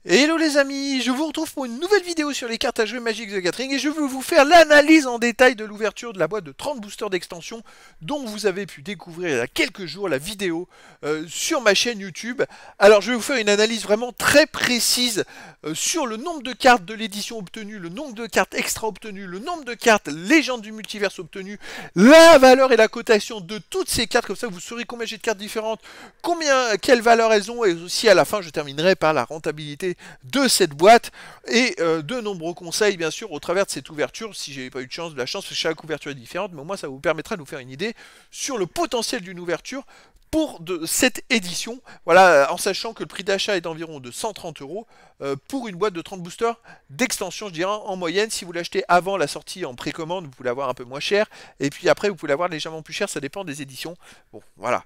Hello les amis, je vous retrouve pour une nouvelle vidéo sur les cartes à jouer Magic the Gathering et je veux vous faire l'analyse en détail de l'ouverture de la boîte de 30 boosters d'extension dont vous avez pu découvrir il y a quelques jours la vidéo sur ma chaîne YouTube. Alors je vais vous faire une analyse vraiment très précise sur le nombre de cartes de l'édition obtenue, le nombre de cartes extra obtenues, le nombre de cartes légendes du multiverse obtenues, la valeur et la cotation de toutes ces cartes, comme ça vous saurez combien j'ai de cartes différentes, quelle valeur elles ont et aussi à la fin je terminerai par la rentabilité de cette boîte et de nombreux conseils bien sûr au travers de cette ouverture si j'ai pas eu de la chance parce que chaque ouverture est différente, mais au moins ça vous permettra de vous faire une idée sur le potentiel d'une ouverture pour cette édition, voilà, en sachant que le prix d'achat est d'environ de 130 € pour une boîte de 30 boosters d'extension, je dirais en moyenne. Si vous l'achetez avant la sortie en précommande, vous pouvez l'avoir un peu moins cher, et puis après vous pouvez l'avoir légèrement plus cher, ça dépend des éditions. Bon, voilà.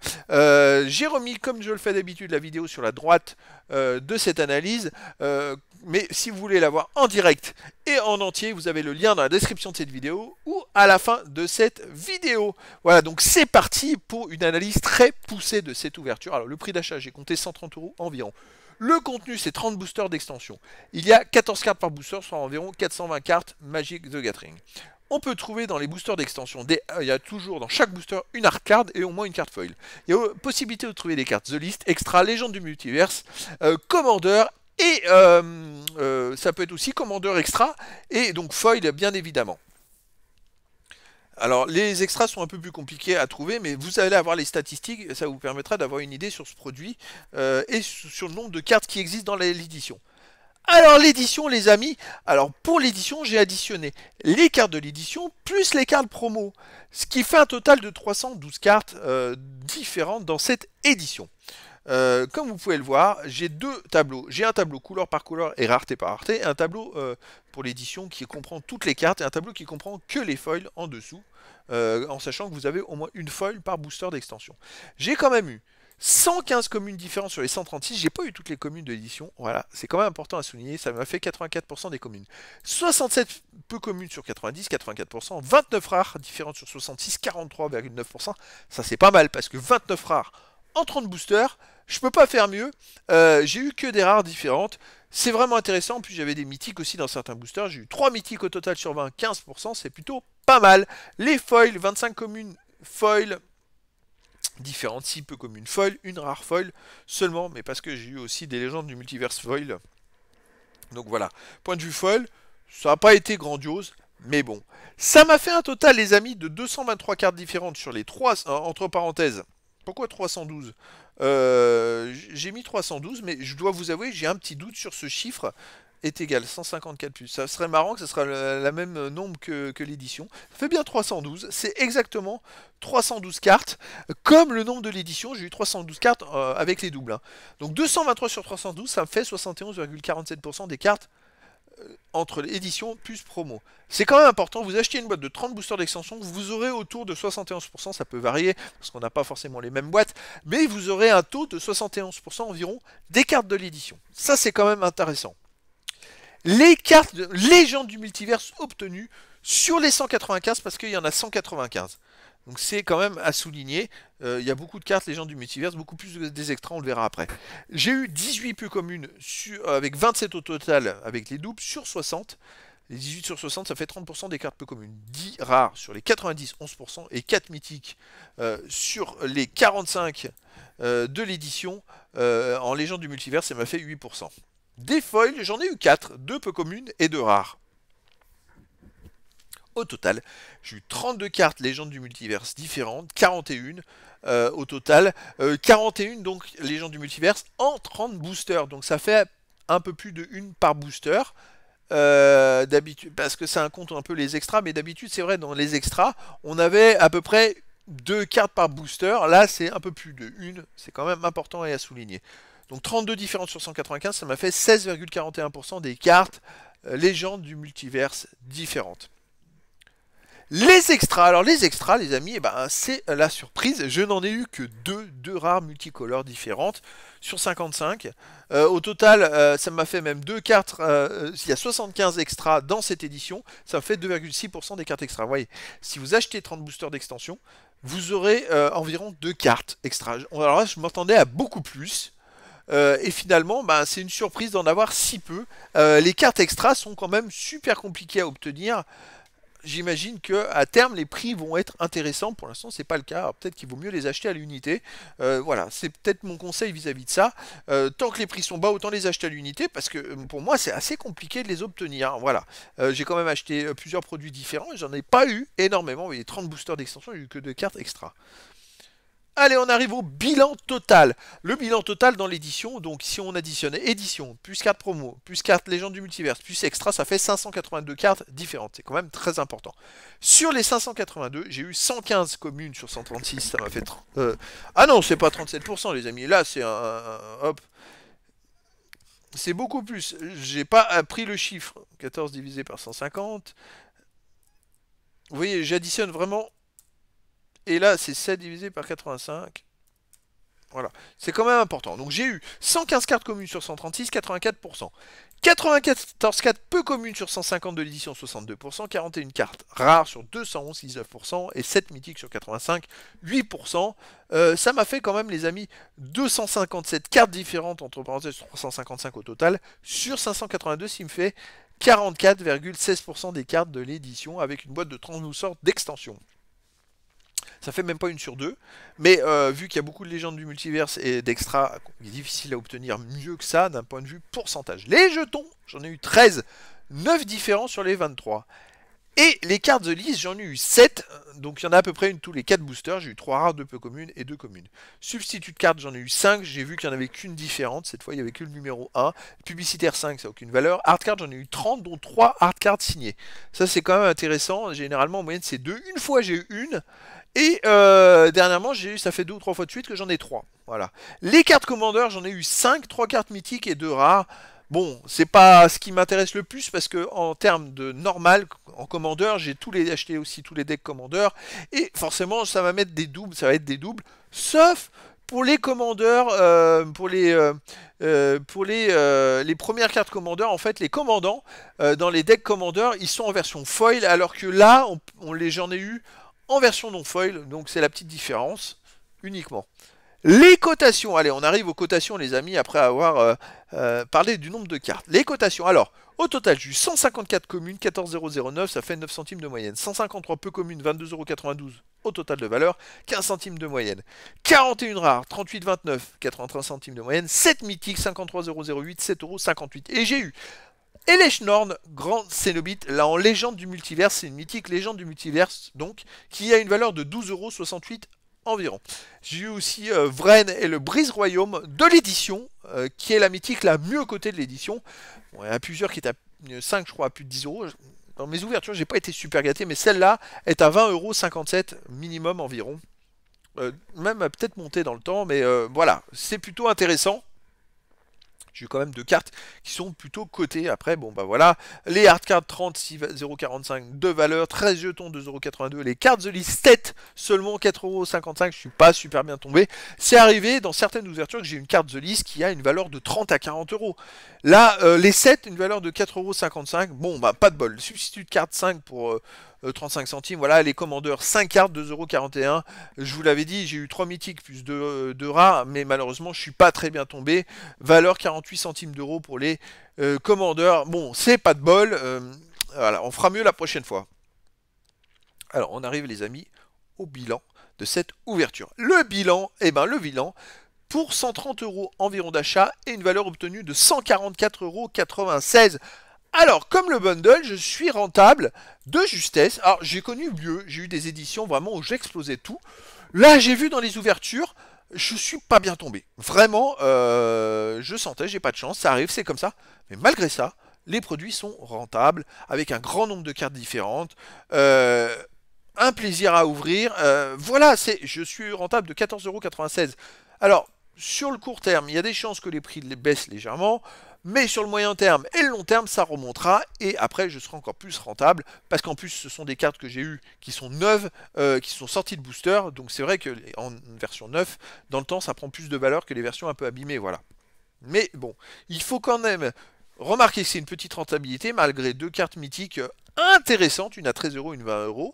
J'ai remis, comme je le fais d'habitude, la vidéo sur la droite de cette analyse, mais si vous voulez la voir en direct et en entier, vous avez le lien dans la description de cette vidéo ou à la fin de cette vidéo. Voilà, donc c'est parti pour une analyse très poussée de cette ouverture. Alors le prix d'achat, j'ai compté 130 € environ. Le contenu, c'est 30 boosters d'extension. Il y a 14 cartes par booster, soit environ 420 cartes Magic the Gathering. On peut trouver dans les boosters d'extension, il y a toujours dans chaque booster une art card et au moins une carte foil. Il y a possibilité de trouver des cartes The List, Extra, Légende du Multiverse, Commander et ça peut être aussi Commander Extra et donc foil bien évidemment. Alors les extras sont un peu plus compliqués à trouver, mais vous allez avoir les statistiques, ça vous permettra d'avoir une idée sur ce produit et sur le nombre de cartes qui existent dans l'édition. Alors l'édition les amis, alors pour l'édition j'ai additionné les cartes de l'édition plus les cartes promo, ce qui fait un total de 312 cartes différentes dans cette édition. Comme vous pouvez le voir, j'ai deux tableaux. J'ai un tableau couleur par couleur et rareté par rareté, et un tableau pour l'édition qui comprend toutes les cartes, et un tableau qui comprend que les foils en dessous, en sachant que vous avez au moins une foil par booster d'extension. J'ai quand même eu 115 communes différentes sur les 136, j'ai pas eu toutes les communes de l'édition, voilà, c'est quand même important à souligner, ça m'a fait 84% des communes. 67 peu communes sur 90, 84%, 29 rares différentes sur 66, 43,9%, ça c'est pas mal parce que 29 rares en 30 boosters, je peux pas faire mieux, j'ai eu que des rares différentes, c'est vraiment intéressant, puis j'avais des mythiques aussi dans certains boosters, j'ai eu 3 mythiques au total sur 20, 15%, c'est plutôt pas mal. Les foils, 25 communes foils, différentes, si peu communes foil, une rare foil seulement, mais parce que j'ai eu aussi des légendes du multiverse foil. Donc voilà, point de vue foil, ça n'a pas été grandiose, mais bon. Ça m'a fait un total, les amis, de 223 cartes différentes sur les 3, entre parenthèses. Pourquoi 312 j'ai mis 312, mais je dois vous avouer, j'ai un petit doute sur ce chiffre est égal 154 plus. Ça serait marrant que ce sera la même nombre que l'édition. Ça fait bien 312. C'est exactement 312 cartes. Comme le nombre de l'édition, j'ai eu 312 cartes avec les doubles. Hein. Donc 223 sur 312, ça me fait 71,47% des cartes entre l'édition plus promo. C'est quand même important, vous achetez une boîte de 30 boosters d'extension, vous aurez autour de 71%, ça peut varier, parce qu'on n'a pas forcément les mêmes boîtes, mais vous aurez un taux de 71% environ des cartes de l'édition. Ça c'est quand même intéressant. Les cartes de légende du multiverse obtenues sur les 195, parce qu'il y en a 195. Donc c'est quand même à souligner. Il y a beaucoup de cartes légendes du multiverse, beaucoup plus des extras, on le verra après. J'ai eu 18 peu communes avec 27 au total avec les doubles sur 60. Les 18 sur 60, ça fait 30% des cartes peu communes. 10 rares sur les 90, 11%. Et 4 mythiques sur les 45 de l'édition en légende du multiverse, ça m'a fait 8%. Des foils, j'en ai eu 4, 2 peu communes et 2 rares. Au total, j'ai eu 32 cartes légendes du multiverse différentes, 41 au total. 41 donc légendes du multiverse en 30 boosters. Donc ça fait un peu plus de 1 par booster. D'habitude, parce que ça compte un peu les extras, mais d'habitude c'est vrai, dans les extras, on avait à peu près 2 cartes par booster. Là c'est un peu plus de 1, c'est quand même important et à souligner. Donc 32 différentes sur 195, ça m'a fait 16,41% des cartes légendes du multiverse différentes. Les extras, alors les extras les amis, eh ben, c'est la surprise, je n'en ai eu que deux rares multicolores différentes sur 55. Au total, ça m'a fait même 2 cartes, il y a 75 extras dans cette édition, ça me fait 2,6% des cartes extra. Vous voyez, si vous achetez 30 boosters d'extension, vous aurez environ 2 cartes extra. Alors là, je m'attendais à beaucoup plus. Et finalement, bah, c'est une surprise d'en avoir si peu. Les cartes extra sont quand même super compliquées à obtenir. J'imagine que à terme les prix vont être intéressants. Pour l'instant, c'est pas le cas. Alors, peut-être qu'il vaut mieux les acheter à l'unité. Voilà, c'est peut-être mon conseil vis-à-vis de ça. Tant que les prix sont bas, autant les acheter à l'unité parce que pour moi, c'est assez compliqué de les obtenir. Voilà, j'ai quand même acheté plusieurs produits différents et j'en ai pas eu énormément. Vous voyez, 30 boosters d'extension, j'ai eu que 2 cartes extra. Allez, on arrive au bilan total. Le bilan total dans l'édition, donc si on additionne édition, plus carte promo, plus carte légende du multiverse, plus extra, ça fait 582 cartes différentes. C'est quand même très important. Sur les 582, j'ai eu 115 communes sur 136, ça m'a fait... Ah non, c'est pas 37% les amis, là c'est hop, c'est beaucoup plus. J'ai pas pris le chiffre, 14 divisé par 150. Vous voyez, j'additionne vraiment... Et là, c'est 7 divisé par 85. Voilà, c'est quand même important. Donc j'ai eu 115 cartes communes sur 136, 84%. 94 cartes peu communes sur 150 de l'édition, 62%. 41 cartes rares sur 211, 19%. Et 7 mythiques sur 85, 8%. Ça m'a fait quand même, les amis, 257 cartes différentes, entre parenthèses 355 au total, sur 582, ce qui me fait 44,16% des cartes de l'édition, avec une boîte de 32 sortes d'extensions. Ça fait même pas une sur deux, mais vu qu'il y a beaucoup de légendes du multiverse et d'extra, il est difficile à obtenir mieux que ça d'un point de vue pourcentage. Les jetons, j'en ai eu 13, 9 différents sur les 23. Et les cartes de liste, j'en ai eu 7, donc il y en a à peu près une tous les 4 boosters, j'ai eu 3 rares, 2 peu communes et 2 communes. Substitut de cartes, j'en ai eu 5, j'ai vu qu'il n'y en avait qu'une différente, cette fois il n'y avait que le numéro 1. Publicitaire 5, ça n'a aucune valeur. Hard card, j'en ai eu 30, dont 3 hard cards signées. Ça c'est quand même intéressant, généralement en moyenne c'est 2. Une fois j'ai eu une, et dernièrement, ça fait 2 ou 3 fois de suite que j'en ai 3. Voilà. Les cartes commandeurs, j'en ai eu 5, 3 cartes mythiques et 2 rares. Bon, c'est pas ce qui m'intéresse le plus parce que en termes de normal, en commandeur, j'ai acheté aussi tous les decks commandeurs. Et forcément, ça va mettre des doubles, ça va être des doubles. Sauf pour les commandeurs, les premières cartes commandeurs, en fait, les commandants, dans les decks commandeurs, ils sont en version foil, alors que là, j'en ai eu en version non foil, donc c'est la petite différence uniquement. Les cotations, allez, on arrive aux cotations les amis, après avoir parlé du nombre de cartes. Les cotations, alors, au total, j'ai eu 154 communes, 14,009, ça fait 9 centimes de moyenne. 153 peu communes, 22,92€ au total de valeur, 15 centimes de moyenne. 41 rares, 38,29, 83 centimes de moyenne. 7 mythiques, 53,008, 7,58€. Et j'ai eu Eleshnorn, Grand Cénobite, là en légende du multiverse, c'est une mythique légende du multiverse, donc, qui a une valeur de 12,68€ environ. J'ai eu aussi Vren et le Brise Royaume de l'édition, qui est la mythique la mieux cotée de l'édition. Bon, il y en a plusieurs qui étaient à 5, je crois, à plus de 10€. Dans mes ouvertures, j'ai pas été super gâté, mais celle-là est à 20,57€ minimum environ. Même peut-être monter dans le temps, mais voilà, c'est plutôt intéressant. J'ai eu quand même 2 cartes qui sont plutôt cotées. Après, bon bah voilà. Les hard cards 30, 6,045 de valeur. 13 jetons, 2,82€. Les cartes de liste 7, seulement 4,55€. Je suis pas super bien tombé. C'est arrivé dans certaines ouvertures que j'ai une carte de liste qui a une valeur de 30 à 40€. Là, les 7, une valeur de 4,55€. Bon, bah pas de bol. Substitut de carte 5 pour 35 centimes. Voilà, les commandeurs 5 cartes, 2,41€. Je vous l'avais dit, j'ai eu 3 mythiques plus 2 rares, mais malheureusement, je suis pas très bien tombé. Valeur 48 centimes d'euros pour les commandeurs. Bon, c'est pas de bol. Voilà, on fera mieux la prochaine fois. Alors, on arrive, les amis, au bilan de cette ouverture. Le bilan, le bilan, pour 130€ environ d'achat et une valeur obtenue de 144,96€. Alors, comme le bundle, je suis rentable de justesse. Alors, j'ai connu mieux. J'ai eu des éditions vraiment où j'explosais tout. Là, j'ai vu dans les ouvertures, je suis pas bien tombé. Vraiment, je sentais, j'ai pas de chance. Ça arrive, c'est comme ça. Mais malgré ça, les produits sont rentables, avec un grand nombre de cartes différentes. Un plaisir à ouvrir. Voilà, je suis rentable de 14,96€. Alors, sur le court terme, il y a des chances que les prix baissent légèrement. Mais sur le moyen terme et le long terme, ça remontera. Et après, je serai encore plus rentable. Parce qu'en plus, ce sont des cartes que j'ai eues qui sont neuves, qui sont sorties de booster. Donc c'est vrai qu'en version 9, dans le temps, ça prend plus de valeur que les versions un peu abîmées. Voilà. Mais bon, il faut quand même remarquer que c'est une petite rentabilité, malgré 2 cartes mythiques intéressantes. Une à 13€, une à 20€.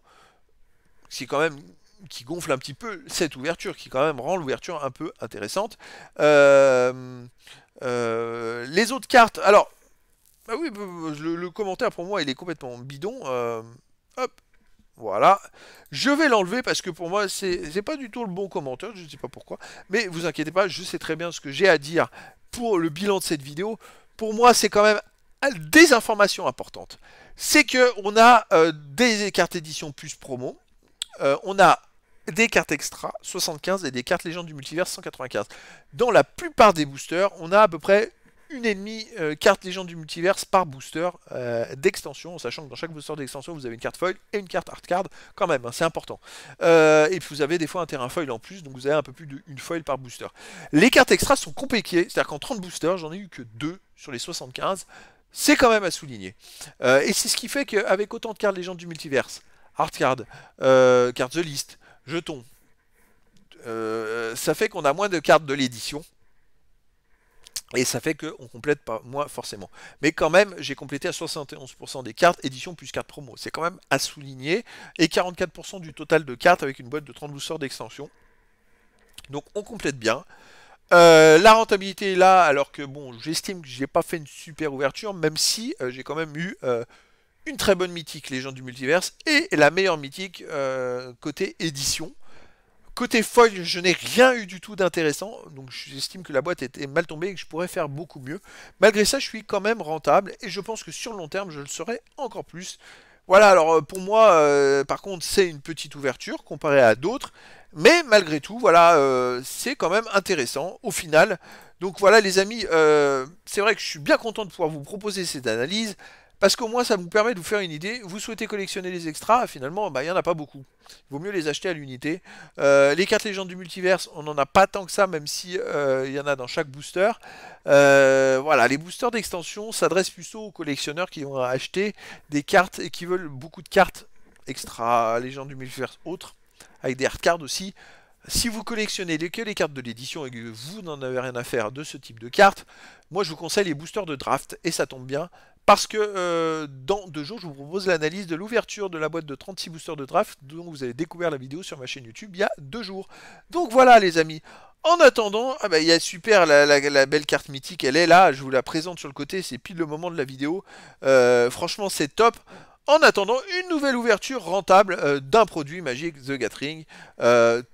C'est quand même qui gonfle un petit peu cette ouverture, qui quand même rend l'ouverture un peu intéressante. Les autres cartes, alors, ah oui, le commentaire pour moi il est complètement bidon. Hop, voilà. Je vais l'enlever parce que pour moi c'est pas du tout le bon commentaire, je ne sais pas pourquoi. Mais vous inquiétez pas, je sais très bien ce que j'ai à dire pour le bilan de cette vidéo. Pour moi c'est quand même des informations importantes. C'est que on a des cartes édition plus promo. On a des cartes extra 75 et des cartes légendes du multiverse 195. Dans la plupart des boosters, on a à peu près une et demie carte légende du multiverse par booster d'extension, en sachant que dans chaque booster d'extension, vous avez une carte foil et une carte hard card, quand même, hein, c'est important. Et puis vous avez des fois un terrain foil en plus, donc vous avez un peu plus d'une foil par booster. Les cartes extra sont compliquées, c'est-à-dire qu'en 30 boosters, j'en ai eu que 2 sur les 75, c'est quand même à souligner. Et c'est ce qui fait qu'avec autant de cartes légendes du multiverse, hard card, cartes The List, jetons, ça fait qu'on a moins de cartes de l'édition. Et ça fait qu'on complète pas moi forcément. Mais quand même, j'ai complété à 71% des cartes édition plus cartes promo. C'est quand même à souligner. Et 44% du total de cartes avec une boîte de 30 boosters d'extension. Donc on complète bien. La rentabilité est là, alors que bon, j'estime que j'ai pas fait une super ouverture, même si j'ai quand même eu une très bonne mythique Légende du Multiverse et la meilleure mythique côté édition. Côté foil, je n'ai rien eu du tout d'intéressant, donc j'estime que la boîte était mal tombée et que je pourrais faire beaucoup mieux. Malgré ça, je suis quand même rentable et je pense que sur le long terme, je le serai encore plus. Voilà, alors pour moi, par contre, c'est une petite ouverture comparée à d'autres, mais malgré tout, voilà, c'est quand même intéressant au final. Donc voilà les amis, c'est vrai que je suis bien content de pouvoir vous proposer cette analyse. Parce qu'au moins ça vous permet de vous faire une idée. Vous souhaitez collectionner les extras, finalement, bah, il n'y en a pas beaucoup. Il vaut mieux les acheter à l'unité. Les cartes légendes du multiverse, on n'en a pas tant que ça, même si il y en a dans chaque booster. Voilà, les boosters d'extension s'adressent plutôt aux collectionneurs qui vont acheter des cartes et qui veulent beaucoup de cartes extra légendes du multiverse autres, avec des hard cards aussi. Si vous collectionnez que les cartes de l'édition et que vous n'en avez rien à faire de ce type de cartes, moi je vous conseille les boosters de draft, et ça tombe bien. Parce que dans 2 jours, je vous propose l'analyse de l'ouverture de la boîte de 36 boosters de draft dont vous avez découvert la vidéo sur ma chaîne YouTube il y a 2 jours. Donc voilà les amis. En attendant, ah bah, il y a super la belle carte mythique, elle est là, je vous la présente sur le côté, c'est pile le moment de la vidéo. Franchement c'est top. En attendant, une nouvelle ouverture rentable d'un produit Magic The Gathering,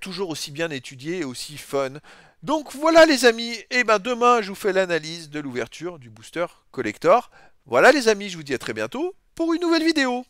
toujours aussi bien étudié et aussi fun. Donc voilà les amis, et ben demain je vous fais l'analyse de l'ouverture du booster collector. Voilà les amis, je vous dis à très bientôt pour une nouvelle vidéo.